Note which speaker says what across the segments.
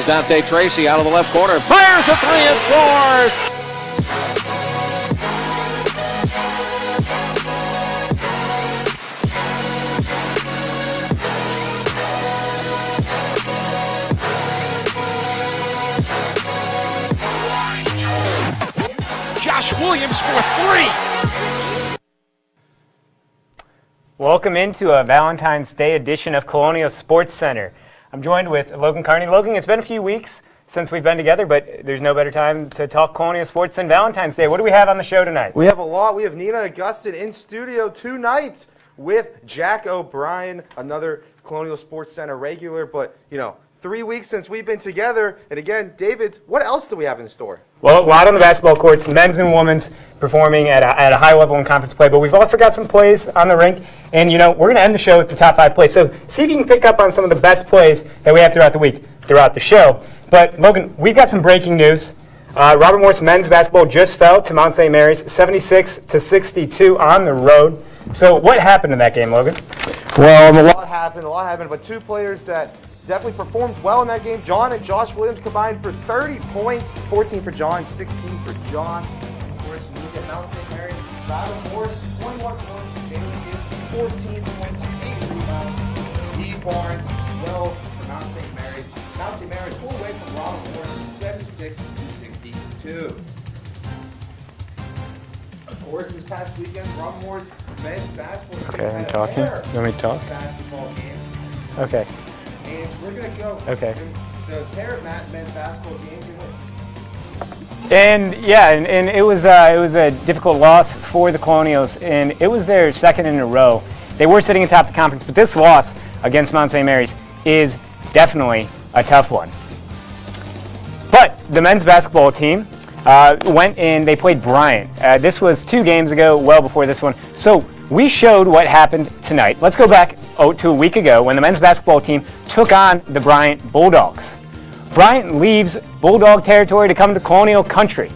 Speaker 1: Dante Tracy out of the left corner. Fires a three and scores! Josh Williams for three!
Speaker 2: Welcome into a Valentine's Day edition of Colonial Sports Center. I'm joined with Logan Carney. Logan, it's been a few weeks since we've been together, but there's no better time to talk Colonial sports than Valentine's Day. What do we have on the show tonight?
Speaker 3: We have a lot. We have Nina Augustin in studio tonight with Jack O'Brien, another Colonial Sports Center regular. But, 3 weeks since we've been together. And again, David, what else do we have in store?
Speaker 2: Well, a lot on the basketball courts, men's and women's performing at a high level in conference play, but we've also got some plays on the rink, and we're going to end the show with the top 5 plays. So see if you can pick up on some of the best plays that we have throughout the week, throughout the show. But Logan, we've got some breaking news. Robert Morris men's basketball just fell to Mount St. Mary's, 76-62 on the road. So what happened in that game, Logan?
Speaker 3: Well, a lot happened, but 2 players that definitely performed well in that game. John and Josh Williams combined for 30 points, 14 for John, 16 for John. Of course, you look at Mount St. Mary's, Robert Morris, 21 points, Jalen Gibbs, 14 points, 8 rebounds. D. Barnes, 12 for Mount St. Mary's. Mount St. Mary's pulled away from Robert Morris, 76-62. Of course, this past weekend, Robert Morris men's basketball team had a pair
Speaker 2: You want me to talk?
Speaker 3: of basketball games.
Speaker 2: Okay.
Speaker 3: And we're going to go.
Speaker 2: Okay.
Speaker 3: The pair of men's basketball games.
Speaker 2: And it was a difficult loss for the Colonials, and it was their second in a row. They were sitting atop the conference, but this loss against Mount St. Mary's is definitely a tough one. But the men's basketball team went and they played Bryant. This was 2 games ago, well before this one. So we showed what happened tonight. Let's go back to a week ago when the men's basketball team took on the Bryant Bulldogs. Bryant leaves Bulldog territory to come to Colonial country.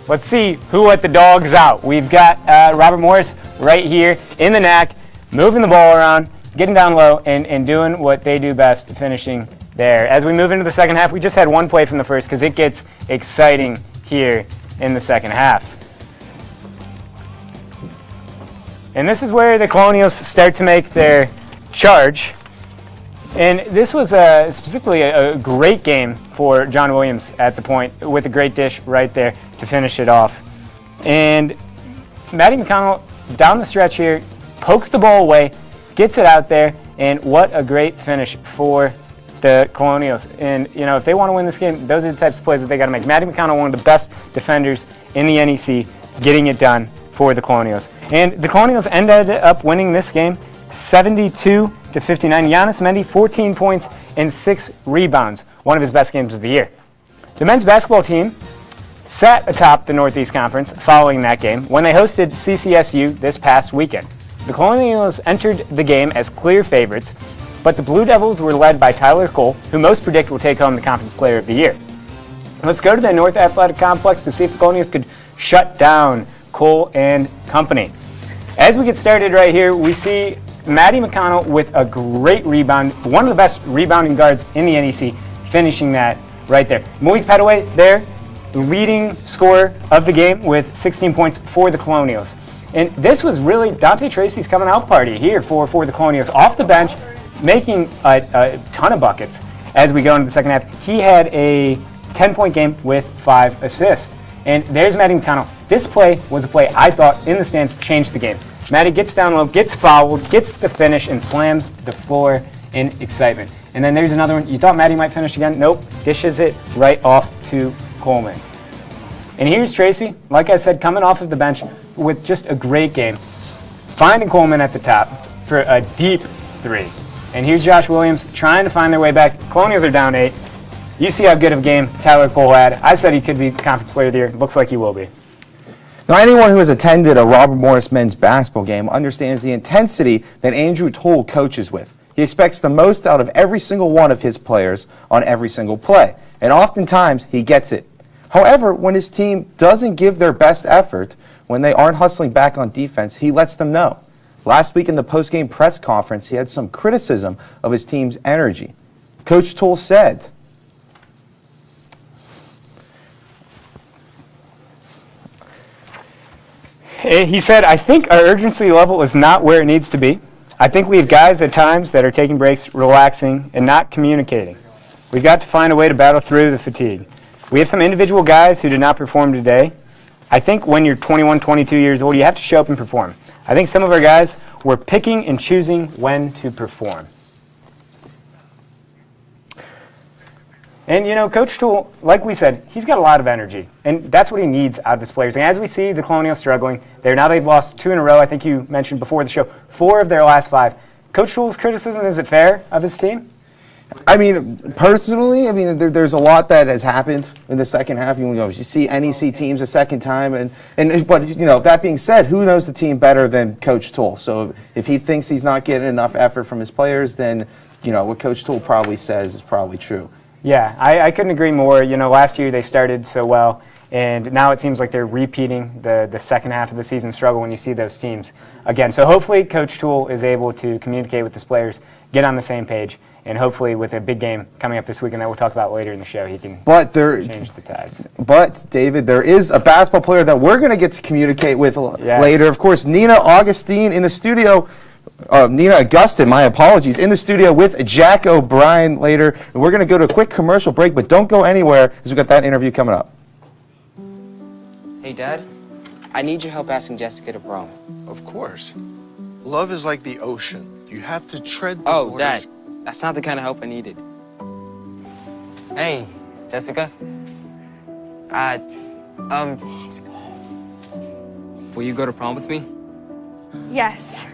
Speaker 2: Let's see who let the dogs out. We've got Robert Morris right here in the knack, moving the ball around, getting down low, and doing what they do best, finishing there. As we move into the second half, we just had 1 play from the first because it gets exciting here in the second half. And this is where the Colonials start to make their charge. And this was specifically a great game for John Williams at the point with a great dish right there to finish it off. And Matty McConnell down the stretch here pokes the ball away, gets it out there, and what a great finish for the Colonials. And, if they want to win this game, those are the types of plays that they got to make. Matty McConnell, one of the best defenders in the NEC, getting it done for the Colonials. And the Colonials ended up winning this game 72-59. Giannis Mendy, 14 points and 6 rebounds, one of his best games of the year. The men's basketball team sat atop the Northeast Conference following that game when they hosted CCSU this past weekend. The Colonials entered the game as clear favorites, but the Blue Devils were led by Tyler Cole, who most predict will take home the Conference Player of the Year. Let's go to the North Athletic Complex to see if the Colonials could shut down Cole and company. As we get started right here, we see Matty McConnell with a great rebound, one of the best rebounding guards in the NEC, finishing that right there. Malik Petaway there, leading scorer of the game with 16 points for the Colonials. And this was really Dante Tracy's coming out party here for the Colonials. Off the bench, making a ton of buckets as we go into the second half. He had a 10-point game with 5 assists. And there's Matty McConnell. This play was a play I thought in the stands changed the game. Matty gets down low, gets fouled, gets the finish, and slams the floor in excitement. And then there's another one. You thought Matty might finish again? Nope. Dishes it right off to Coleman. And here's Tracy, like I said, coming off of the bench with just a great game. Finding Coleman at the top for a deep 3. And here's Josh Williams trying to find their way back. Colonials are down 8. You see how good of a game Tyler Cole had. I said he could be Conference Player of the Year. Looks like he will be.
Speaker 3: Now, anyone who has attended a Robert Morris men's basketball game understands the intensity that Andrew Toll coaches with. He expects the most out of every single one of his players on every single play, and oftentimes he gets it. However, when his team doesn't give their best effort, when they aren't hustling back on defense, he lets them know. Last week in the post-game press conference, he had some criticism of his team's energy. Coach Toole said.
Speaker 2: He said, I think our urgency level is not where it needs to be. I think we have guys at times that are taking breaks, relaxing, and not communicating. We've got to find a way to battle through the fatigue. We have some individual guys who did not perform today. I think when you're 21, 22 years old, you have to show up and perform. I think some of our guys were picking and choosing when to perform. And, you know, Coach Toole, like we said, he's got a lot of energy, and that's what he needs out of his players. And as we see the Colonials struggling, they've lost 2 in a row. I think you mentioned before the show, 4 of their last 5. Coach Toole's criticism, is it fair of his team?
Speaker 3: I mean, personally, there's a lot that has happened in the second half. You see NEC teams a second time, but you know, that being said, who knows the team better than Coach Toole? So if he thinks he's not getting enough effort from his players, then you know what Coach Toole probably says is probably true.
Speaker 2: Yeah, I couldn't agree more. You know, last year they started so well, and now it seems like they're repeating the second half of the season struggle when you see those teams again. So hopefully Coach Toole is able to communicate with his players, get on the same page, and hopefully with a big game coming up this weekend that we'll talk about later in the show, he can change the tides.
Speaker 3: But, David, there is a basketball player that we're going to get to communicate with later. Of course, Nina Augustine in the studio. Nina Augustine, my apologies, in the studio with Jack O'Brien later. And we're going to go to a quick commercial break, but don't go anywhere as we've got that interview coming up.
Speaker 4: Hey, Dad, I need your help asking Jessica to prom.
Speaker 5: Of course. Love is like the ocean. You have to tread the
Speaker 4: Oh,
Speaker 5: waters.
Speaker 4: Dad, that's not the kind of help I needed. Hey, Jessica. Will you go to prom with me?
Speaker 6: Yes.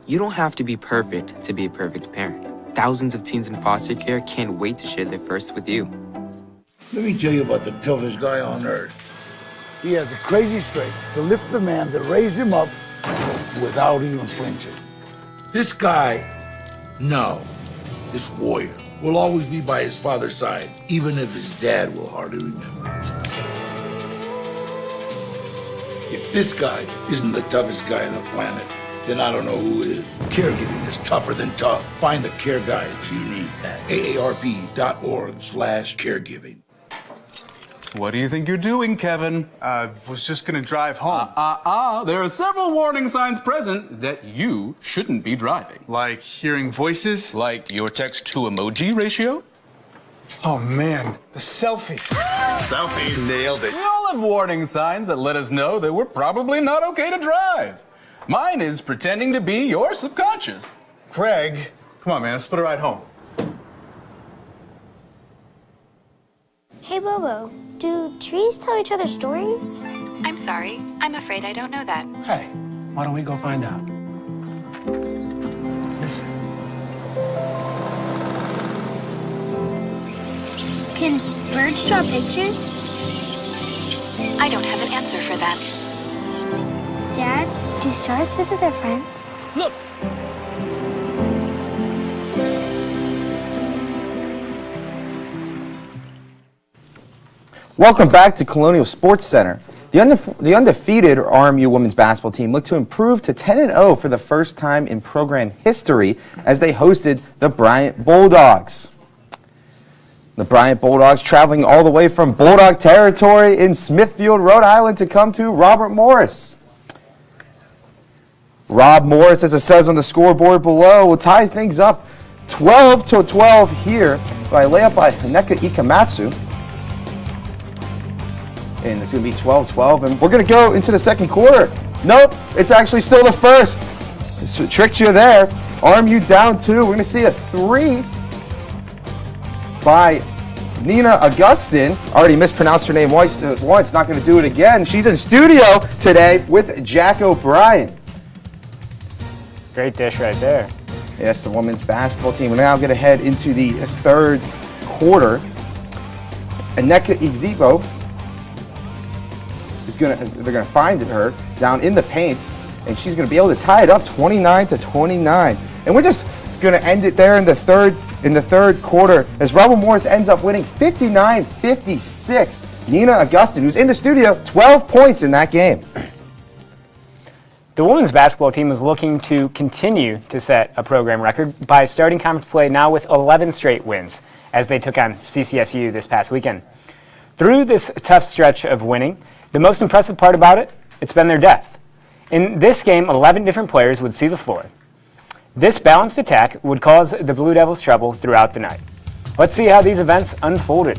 Speaker 4: You don't have to be perfect to be a perfect parent. Thousands of teens in foster care can't wait to share their first with you.
Speaker 7: Let me tell you about the toughest guy on earth. He has the crazy strength to lift the man that raised him up without even flinching. This guy, this warrior, will always be by his father's side, even if his dad will hardly remember. If this guy isn't the toughest guy on the planet, then I don't know who is. Caregiving is tougher than tough. Find the care guides you need at aarp.org/caregiving.
Speaker 8: What do you think you're doing, Kevin?
Speaker 5: Was just gonna drive home.
Speaker 8: There are several warning signs present that you shouldn't be driving.
Speaker 5: Like hearing voices?
Speaker 8: Like your text-to-emoji ratio?
Speaker 5: Oh man, the selfies. Selfie, nailed it.
Speaker 8: We all have warning signs that let us know that we're probably not okay to drive. Mine is pretending to be your subconscious.
Speaker 5: Craig, come on man, let's split a ride home.
Speaker 6: Hey, Bobo, do trees tell each other stories?
Speaker 9: I'm sorry. I'm afraid I don't know that.
Speaker 8: Hey, why don't we go find out? Listen.
Speaker 6: Can birds draw pictures?
Speaker 9: I don't have an answer for that.
Speaker 6: Dad, do stars visit their friends?
Speaker 8: Look.
Speaker 3: Welcome back to Colonial Sports Center. The undefeated RMU women's basketball team looked to improve to 10-0 for the first time in program history as they hosted the Bryant Bulldogs. The Bryant Bulldogs traveling all the way from Bulldog territory in Smithfield, Rhode Island to come to Robert Morris. Rob Morris, as it says on the scoreboard below, will tie things up 12-12 here by a layup by Haneka Ikamatsu. And it's going to be 12-12, and we're going to go into the second quarter. Nope, it's actually still the first. It's tricked you there. RMU down 2. We're going to see a 3 by Nina Augustine. Already mispronounced her name once, not going to do it again. She's in studio today with Jack O'Brien.
Speaker 2: Great dish right there.
Speaker 3: Yes, the women's basketball team. We're now going to head into the third quarter. Aneka Izibo they're going to find her down in the paint, and she's going to be able to tie it up 29-29. And we're just going to end it there in the third quarter as Robert Morris ends up winning 59-56. Nina Augustine, who's in the studio, 12 points in that game.
Speaker 2: The women's basketball team is looking to continue to set a program record by starting conference play now with 11 straight wins as they took on CCSU this past weekend. Through this tough stretch of winning, the most impressive part about it, it's been their depth. In this game, 11 different players would see the floor. This balanced attack would cause the Blue Devils trouble throughout the night. Let's see how these events unfolded.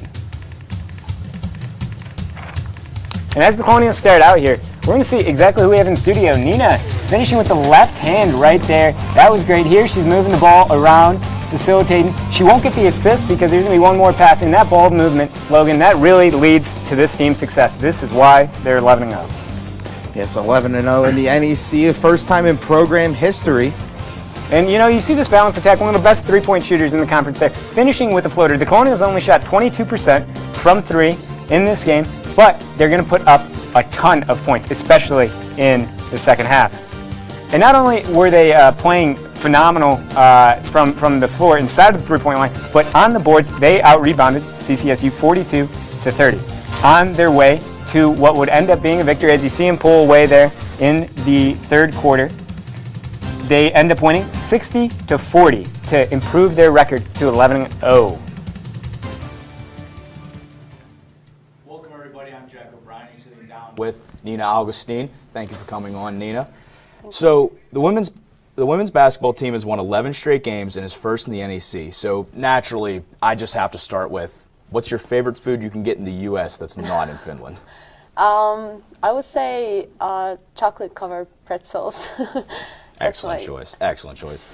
Speaker 2: And as the Colonials start out here, we're going to see exactly who we have in studio. Nina finishing with the left hand right there. That was great here. She's moving the ball around, facilitating. She won't get the assist because there's going to be one more passing. That ball movement, Logan, that really leads to this team's success. This is why they're 11-0.
Speaker 10: Yes, 11-0 in the NEC, the first time in program history.
Speaker 2: And you see this balanced attack, one of the best three-point shooters in the conference there, finishing with a floater. The Colonials only shot 22% from three in this game, but they're going to put up a ton of points, especially in the second half. And not only were they playing phenomenal from the floor inside of the three-point line, but on the boards, they out-rebounded CCSU 42-30 on their way to what would end up being a victory. As you see them pull away there in the third quarter, they end up winning 60-40 to improve their record to 11-0.
Speaker 11: Welcome everybody, I'm Jack O'Brien, sitting down with Nina Augustine. Thank you for coming on, Nina. So the women's basketball team has won 11 straight games and is first in the NEC. So naturally, I just have to start with, what's your favorite food you can get in the U.S. that's not in Finland?
Speaker 12: I would say chocolate-covered pretzels.
Speaker 11: Excellent choice. Excellent choice.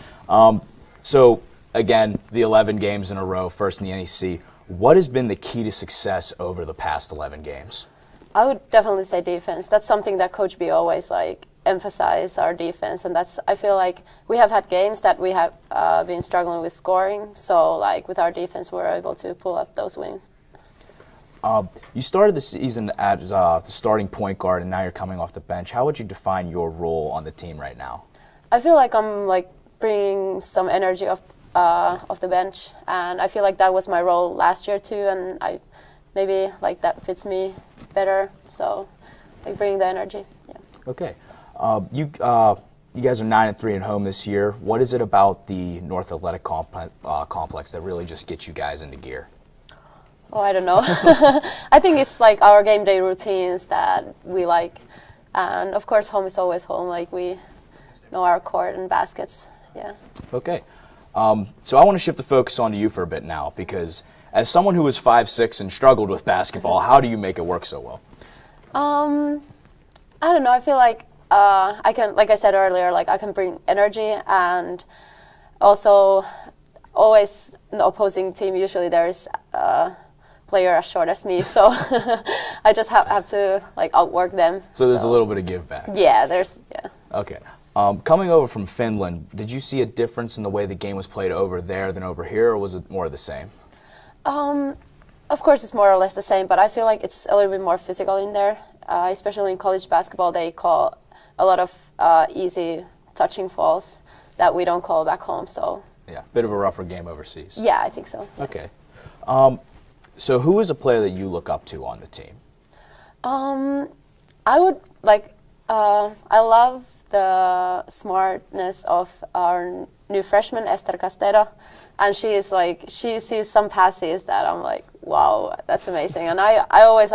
Speaker 11: So, again, the 11 games in a row, first in the NEC. What has been the key to success over the past 11 games?
Speaker 12: I would definitely say defense. That's something that Coach B always emphasize our defense, and I feel like we have had games that we have been struggling with scoring. So, with our defense, we're able to pull up those wins.
Speaker 11: You started the season as the starting point guard, and now you're coming off the bench. How would you define your role on the team right now?
Speaker 12: I feel like I'm bringing some energy off the bench, and I feel like that was my role last year too, and I maybe that fits me better. So bringing the energy. Yeah.
Speaker 11: Okay. You guys are 9-3 at home this year. What is it about the North Athletic Complex that really just gets you guys into gear?
Speaker 12: Oh, I don't know. I think it's our game day routines that we like, and of course home is always home. We know our court and baskets. Yeah. Okay.
Speaker 11: So I want to shift the focus onto you for a bit now, because as someone who was 5'6" and struggled with basketball, how do you make it work so well?
Speaker 12: I don't know. I feel like I can, like I said earlier, I can bring energy, and also always in the opposing team, usually there's a player as short as me, so I just have to outwork them.
Speaker 11: So there's a little bit of give back.
Speaker 12: Yeah, yeah.
Speaker 11: Okay. Coming over from Finland, did you see a difference in the way the game was played over there than over here, or was it more of the same?
Speaker 12: Of course, it's more or less the same, but I feel like it's a little bit more physical in there. Especially in college basketball, they call a lot of easy touching fouls that we don't call back home. So
Speaker 11: yeah, bit of a rougher game overseas.
Speaker 12: Yeah, I think so. Yeah.
Speaker 11: Okay. So who is a player that you look up to on the team?
Speaker 12: I would I love the smartness of our new freshman Esther Castero, and she sees some passes that I'm wow, that's amazing. And I always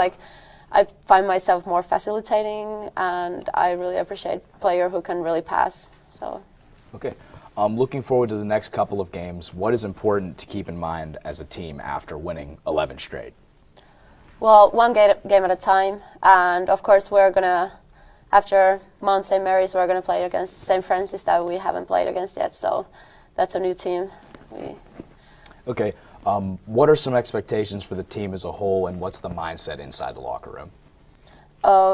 Speaker 12: I find myself more facilitating, and I really appreciate a player who can really pass. So.
Speaker 11: Okay. Looking forward to the next couple of games, what is important to keep in mind as a team after winning 11 straight?
Speaker 12: Well, one game at a time, and of course we're going to, after Mount St. Mary's, we're going to play against St. Francis that we haven't played against yet, so that's a new team.
Speaker 11: Okay. What are some expectations for the team as a whole, and what's the mindset inside the locker room?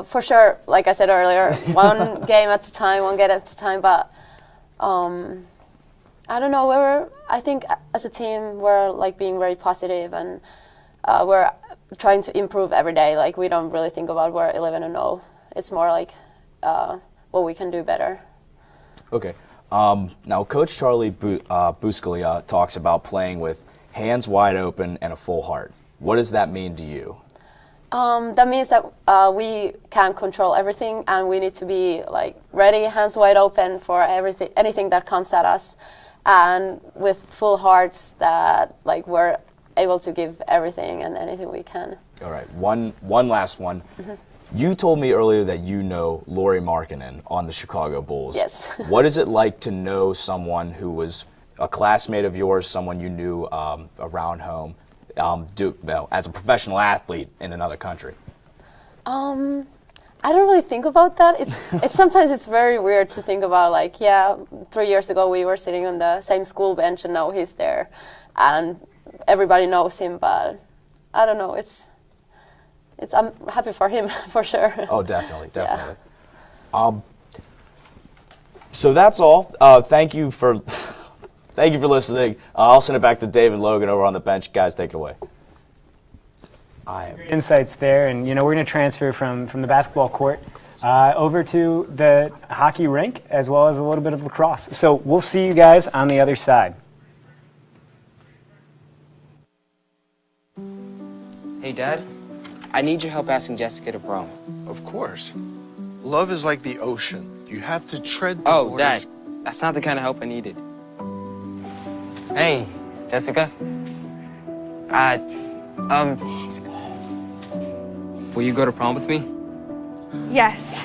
Speaker 12: For sure, like I said earlier, one game at a time, one game at a time, but I don't know, I think as a team we're being very positive, and we're trying to improve every day. We don't really think about we're 11-0. It's more what we can do better.
Speaker 11: Okay. Now Coach Charlie Buscalia talks about playing with hands wide open and a full heart. What does that mean to you?
Speaker 12: That means that we can control everything, and we need to be like ready, hands wide open for anything that comes at us, and with full hearts that like we're able to give everything and anything we can.
Speaker 11: All right, one last one. You told me earlier that you know Lauri Markkanen on the Chicago Bulls.
Speaker 12: Yes.
Speaker 11: What is it like to know someone who was a classmate of yours, someone you knew around home, as a professional athlete in another country?
Speaker 12: I don't really think about that. It's sometimes it's very weird to think about, like, 3 years ago we were sitting on the same school bench and now he's there and everybody knows him, but I don't know, I'm happy for him for sure.
Speaker 11: Oh, definitely. So that's all. Thank you for listening. I'll send it back to Dave and Logan over on the bench. Guys, take it away.
Speaker 2: Insights there, and we're going to transfer from the basketball court over to the hockey rink as well as a little bit of lacrosse. So we'll see you guys on the other side.
Speaker 4: Hey, Dad. I need your help asking Jessica to prom.
Speaker 5: Of course. Love is like the ocean. You have to tread the
Speaker 4: Oh,
Speaker 5: waters.
Speaker 4: Dad. That's not the kind of help I needed. Hey, Jessica. Will you go to prom with me?
Speaker 13: Yes.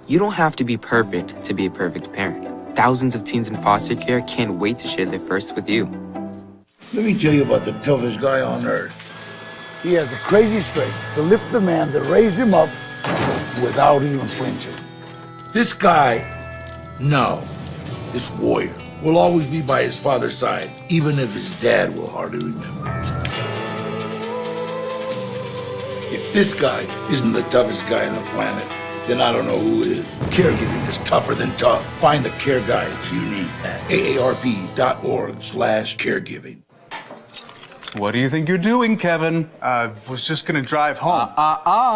Speaker 4: You don't have to be perfect to be a perfect parent. Thousands of teens in foster care can't wait to share their first with you.
Speaker 7: Let me tell you about the toughest guy on earth. He has the crazy strength to lift the man that raised him up without even flinching. This guy, this warrior, will always be by his father's side, even if his dad will hardly remember. If this guy isn't the toughest guy on the planet, then I don't know who is. Caregiving is tougher than tough. Find the care guides you need at aarp.org/caregiving.
Speaker 8: What do you think you're doing, Kevin?
Speaker 14: Was just gonna drive home.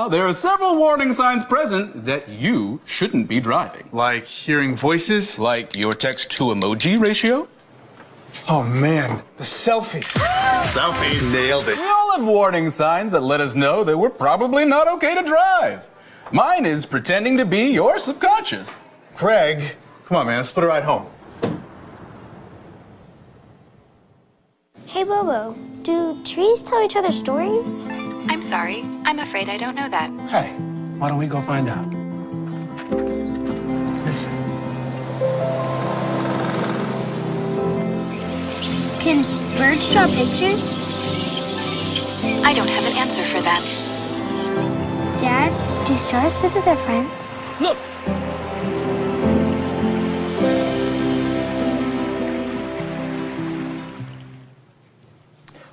Speaker 8: There are several warning signs present that you shouldn't be driving.
Speaker 14: Like hearing voices?
Speaker 8: Like your text-to-emoji ratio?
Speaker 14: Oh man, the selfies. Selfie, nailed it.
Speaker 8: We all have warning signs that let us know that we're probably not okay to drive. Mine is pretending to be your subconscious.
Speaker 14: Craig, come on man, let's split a ride home.
Speaker 6: Hey, Bobo, do trees tell each other stories?
Speaker 9: I'm sorry. I'm afraid I don't know that.
Speaker 14: Hey, why don't we go find out? Listen.
Speaker 6: Can birds draw pictures?
Speaker 9: I don't have an answer for that.
Speaker 6: Dad, do stars visit their friends?
Speaker 11: Look!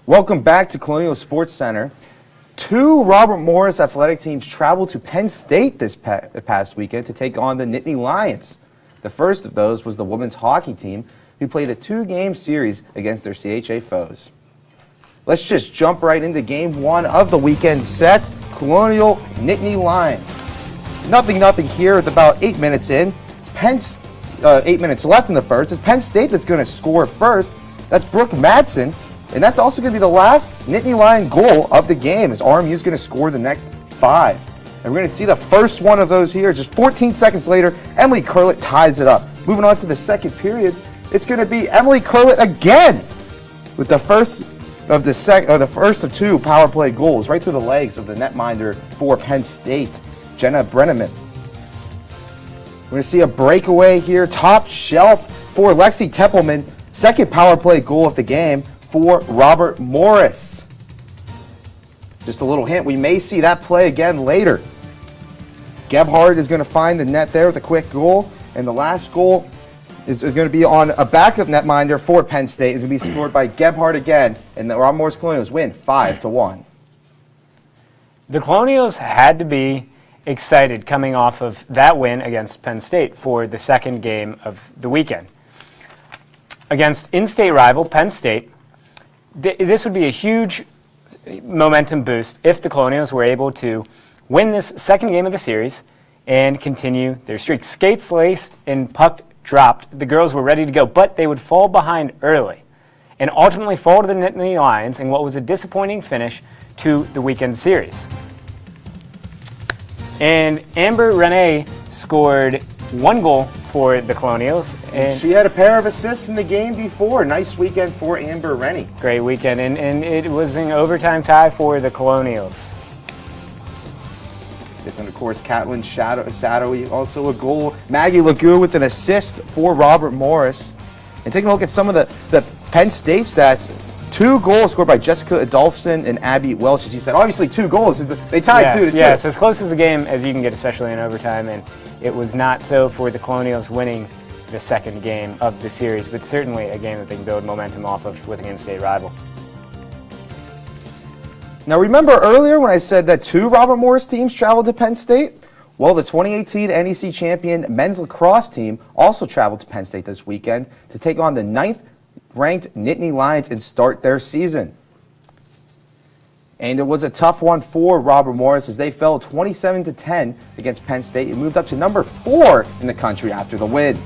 Speaker 10: Welcome back to Colonial Sports Center. 2 Robert Morris athletic teams traveled to Penn State this past weekend to take on the Nittany Lions. The first of those was the women's hockey team, who played a 2-game series against their CHA foes. Let's just jump right into game 1 of the weekend set, Colonial Nittany Lions. Nothing here with about 8 minutes in. It's 8 minutes left in the first. It's Penn State that's going to score first. That's Brooke Madsen. And that's also going to be the last Nittany Lion goal of the game, as RMU is going to score the next 5. And we're going to see the first one of those here. Just 14 seconds later, Emily Curlett ties it up. Moving on to the second period, it's going to be Emily Curlett again with the first of the first of 2 power play goals right through the legs of the netminder for Penn State, Jenna Brenneman. We're going to see a breakaway here, top shelf for Lexi Teppelman. Second power play goal of the game for Robert Morris. Just a little hint, we may see that play again later. Gebhardt is going to find the net there with a quick goal, and the last goal is going to be on a backup netminder for Penn State. It's going to be scored by Gebhardt again, and the Robert Morris Colonials win 5-1.
Speaker 2: The Colonials had to be excited coming off of that win against Penn State for the second game of the weekend. Against in-state rival Penn State, this would be a huge momentum boost if the Colonials were able to win this second game of the series and continue their streak. Skates laced and puck dropped. The girls were ready to go, but they would fall behind early. and ultimately fall to the Nittany Lions in what was a disappointing finish to the weekend series. And Amber Renee scored 1 goal for the Colonials.
Speaker 10: And she had a pair of assists in the game before. Nice weekend for Amber Rennie.
Speaker 2: Great weekend, and it was an overtime tie for the Colonials.
Speaker 10: And of course, Catlin Shadowy also a goal. Maggie Lagu with an assist for Robert Morris. And taking a look at some of the Penn State stats, 2 goals scored by Jessica Adolphson and Abby Welch, as you said. Obviously, 2 goals. They tied 2-2.
Speaker 2: Yes, as close as a game as you can get, especially in overtime. And it was not so for the Colonials winning the second game of the series, but certainly a game that they can build momentum off of with an in-state rival.
Speaker 10: Now, remember earlier when I said that 2 Robert Morris teams traveled to Penn State? Well, the 2018 NEC champion men's lacrosse team also traveled to Penn State this weekend to take on the 9th-ranked Nittany Lions and start their season. And it was a tough one for Robert Morris as they fell 27-10 against Penn State and moved up to number 4 in the country after the win.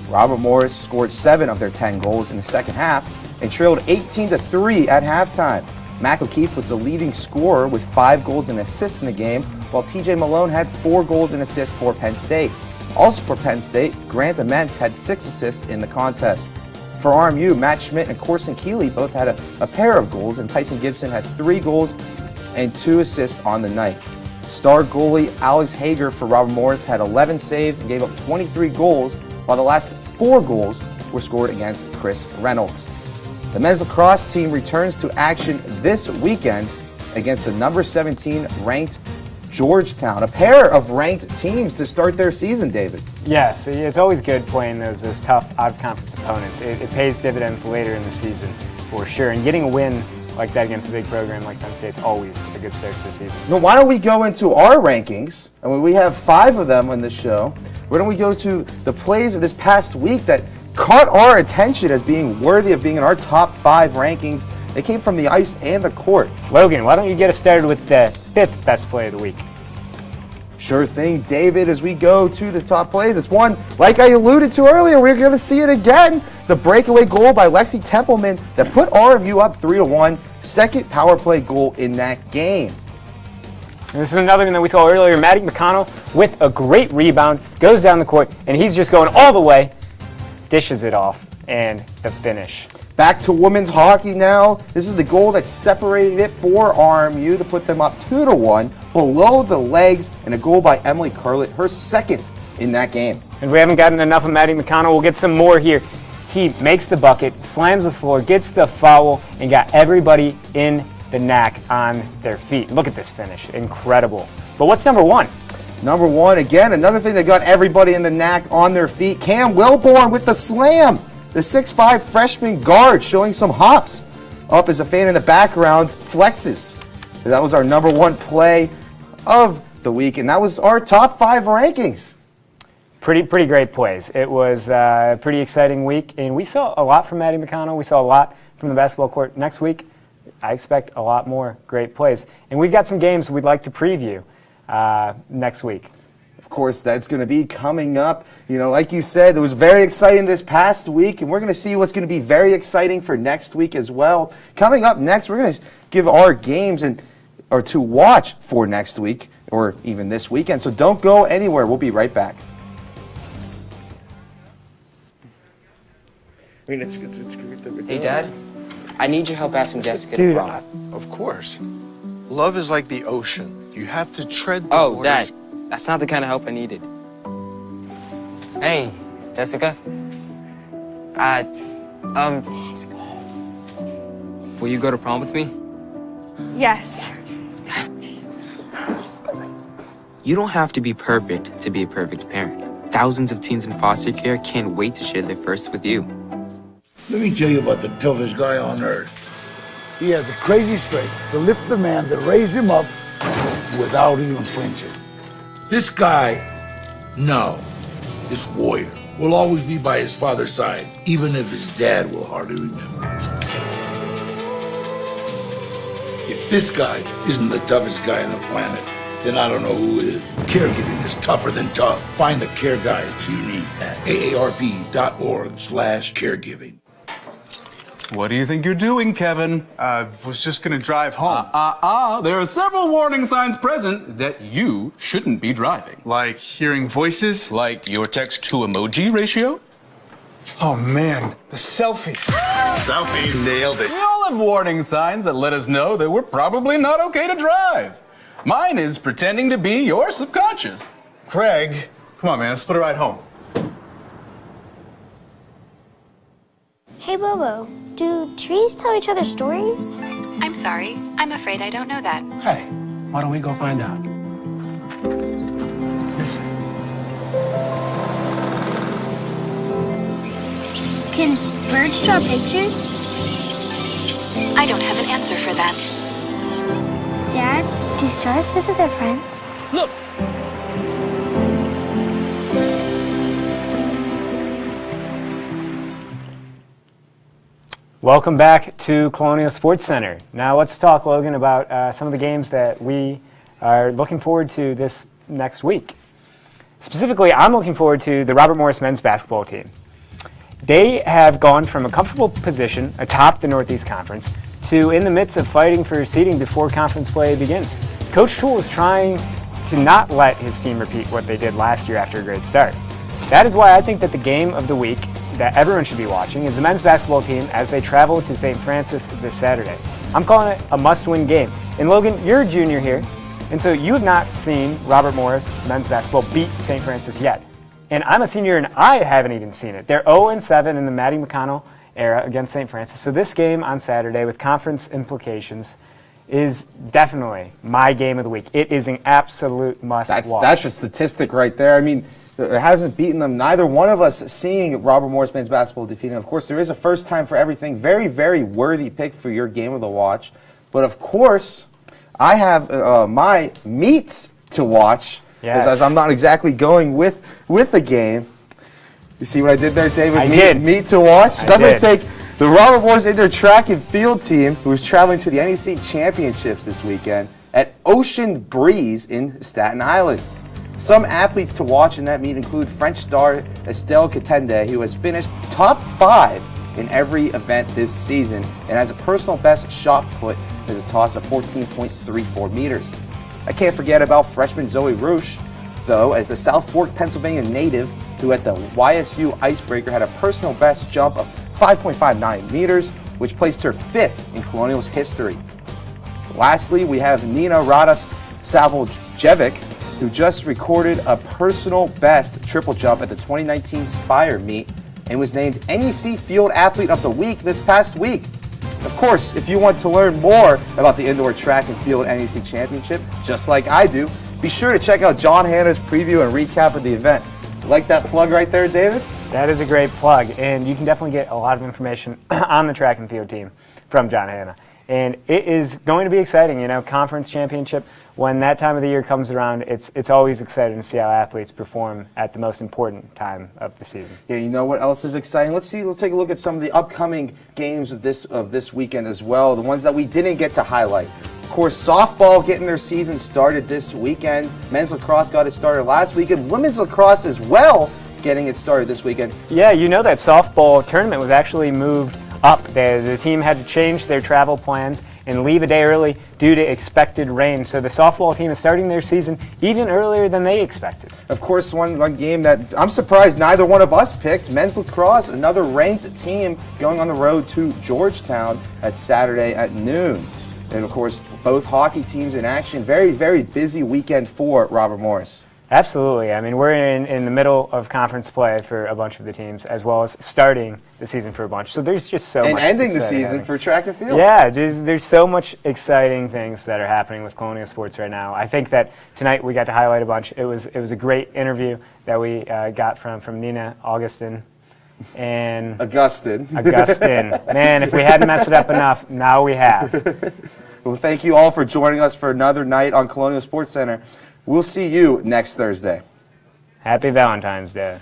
Speaker 10: Robert Morris scored 7 of their 10 goals in the second half and trailed 18-3 at halftime. Mac O'Keefe was the leading scorer with 5 goals and assists in the game, while TJ Malone had 4 goals and assists for Penn State. Also for Penn State, Grant Ament had 6 assists in the contest. For RMU, Matt Schmidt and Corson Keeley both had a pair of goals, and Tyson Gibson had 3 goals and 2 assists on the night. Star goalie Alex Hager for Robert Morris had 11 saves and gave up 23 goals, while the last 4 goals were scored against Chris Reynolds. The men's lacrosse team returns to action this weekend against the number 17 ranked Georgetown, a pair of ranked teams to start their season, David.
Speaker 2: Yes, it's always good playing those tough out-of-conference opponents. It pays dividends later in the season for sure, and getting a win like that against a big program like Penn State's always a good start to the season.
Speaker 10: Now, why don't we go into our rankings? And we have 5 of them on the show. Why don't we go to the plays of this past week that caught our attention as being worthy of being in our top 5 rankings? They came from the ice and the court.
Speaker 2: Logan, why don't you get us started with the 5th best play of the week?
Speaker 10: Sure thing, David, as we go to the top plays. It's one, like I alluded to earlier, we're going to see it again. The breakaway goal by Lexi Templeman that put RMU up 3-1. Second power play goal in that game.
Speaker 2: And this is another one that we saw earlier. Maddie McConnell with a great rebound, goes down the court, and he's just going all the way, dishes it off, and the finish.
Speaker 10: Back to women's hockey now. This is the goal that separated it for RMU to put them up 2-1 below the legs, and a goal by Emily Carlett, her second in that game.
Speaker 2: And we haven't gotten enough of Maddie McConnell. We'll get some more here. He makes the bucket, slams the floor, gets the foul, and got everybody in the knack on their feet. Look at this finish. Incredible. But what's number 1?
Speaker 10: Number 1, again, another thing that got everybody in the knack on their feet. Cam Wilborn with the slam. The 6'5 freshman guard showing some hops. Up as a fan in the background flexes. That was our number 1 play of the week, and that was our top 5 rankings.
Speaker 2: Pretty great plays. It was a pretty exciting week, and we saw a lot from Maddie McConnell. We saw a lot from the basketball court. Next week, I expect a lot more great plays. And we've got some games we'd like to preview next week.
Speaker 10: Of course, that's going to be coming up. You know, like you said, it was very exciting this past week, and we're going to see what's going to be very exciting for next week as well. Coming up next, we're going to give our games or to watch for next week or even this weekend. So don't go anywhere. We'll be right back.
Speaker 5: I mean, it's great.
Speaker 4: Hey, Dad, I need your help asking Jessica
Speaker 2: Dude,
Speaker 4: to prom.
Speaker 5: Of course. Love is like the ocean. You have to tread the
Speaker 4: Oh,
Speaker 5: waters.
Speaker 4: Dad, that's not the kind of help I needed. Hey, Jessica. Will you go to prom with me?
Speaker 13: Yes.
Speaker 4: You don't have to be perfect to be a perfect parent. Thousands of teens in foster care can't wait to share their first with you.
Speaker 7: Let me tell you about the toughest guy on earth. He has the crazy strength to lift the man that raised him up without even flinching. This guy, no, this warrior, will always be by his father's side, even if his dad will hardly remember. If this guy isn't the toughest guy on the planet, then I don't know who is. Caregiving is tougher than tough. Find the care guides you need at aarp.org/caregiving.
Speaker 8: What do you think you're doing, Kevin?
Speaker 14: Was just gonna drive home.
Speaker 8: There are several warning signs present that you shouldn't be driving.
Speaker 14: Like hearing voices?
Speaker 8: Like your text-to-emoji ratio?
Speaker 14: Oh man, the selfies. Selfie, nailed it.
Speaker 8: We all have warning signs that let us know that we're probably not okay to drive. Mine is pretending to be your subconscious.
Speaker 14: Craig, come on man, let's split a ride home.
Speaker 6: Hey, Bobo, do trees tell each other stories?
Speaker 9: I'm sorry. I'm afraid I don't know that.
Speaker 1: Hey, why don't we go find out? Listen.
Speaker 6: Can birds draw pictures?
Speaker 9: I don't have an answer for that.
Speaker 6: Dad, do stars visit their friends?
Speaker 1: Look!
Speaker 2: Welcome back to Colonial Sports Center. Now let's talk, Logan, about some of the games that we are looking forward to this next week. Specifically, I'm looking forward to the Robert Morris men's basketball team. They have gone from a comfortable position atop the Northeast Conference to in the midst of fighting for seeding before conference play begins. Coach Toole is trying to not let his team repeat what they did last year after a great start. That is why I think that the game of the week that everyone should be watching is the men's basketball team as they travel to St. Francis this Saturday. I'm calling it a must-win game. And Logan, you're a junior here, and so you have not seen Robert Morris men's basketball beat St. Francis yet. And I'm a senior and I haven't even seen it. They're 0-7 in the Matty McConnell era against St. Francis. So this game on Saturday with conference implications is definitely my game of the week. It is an absolute must-watch.
Speaker 10: That's a statistic right there. I mean, it hasn't beaten them. Neither one of us seeing Robert Morris men's basketball defeating. Of course, there is a first time for everything. Very, very worthy pick for your game of the watch. But of course, I have my meet to watch.
Speaker 2: Yes.
Speaker 10: As I'm not exactly going with the game. You see what I did there, David?
Speaker 2: I did.
Speaker 10: Meet to watch. So I'm going to take the Robert Morris indoor track and field team, who is traveling to the NEC Championships this weekend at Ocean Breeze in Staten Island. Some athletes to watch in that meet include French star Estelle Katende, who has finished top 5 in every event this season and has a personal best shot put as a toss of 14.34 meters. I can't forget about freshman Zoe Roosh, though, as the South Fork, Pennsylvania native, who at the YSU Icebreaker had a personal best jump of 5.59 meters, which placed her 5th in Colonials history. Lastly, we have Nina Radas Savoljevic, who just recorded a personal best triple jump at the 2019 Spire meet and was named NEC Field Athlete of the Week this past week. Of course, if you want to learn more about the Indoor Track and Field NEC Championship, just like I do, be sure to check out John Hanna's preview and recap of the event. Like that plug right there, David?
Speaker 2: That is a great plug, and you can definitely get a lot of information on the track and field team from John Hanna. And it is going to be exciting, you know, conference championship. When that time of the year comes around, it's always exciting to see how athletes perform at the most important time of the season.
Speaker 10: Yeah, you know what else is exciting? Let's take a look at some of the upcoming games of this weekend as well, the ones that we didn't get to highlight. Of course, softball getting their season started this weekend. Men's lacrosse got it started last weekend. Women's lacrosse as well getting it started this weekend.
Speaker 2: Yeah, you know that softball tournament was actually moved up. The team had to change their travel plans and leave a day early due to expected rain. So the softball team is starting their season even earlier than they expected.
Speaker 10: Of course, one game that I'm surprised neither one of us picked, men's lacrosse, another ranked team going on the road to Georgetown at Saturday at noon. And of course, both hockey teams in action. Very, very busy weekend for Robert Morris.
Speaker 2: Absolutely. I mean, we're in the middle of conference play for a bunch of the teams, as well as starting the season for a bunch. So there's just so much.
Speaker 10: And ending the season for track and field.
Speaker 2: Yeah, there's so much exciting things that are happening with Colonial Sports right now. I think that tonight we got to highlight a bunch. It was a great interview that we got from Nina Augustin. And
Speaker 10: Augustin.
Speaker 2: Man, if we hadn't messed it up enough, now we have.
Speaker 10: Well, thank you all for joining us for another night on Colonial Sports Center. We'll see you next Thursday.
Speaker 2: Happy Valentine's Day.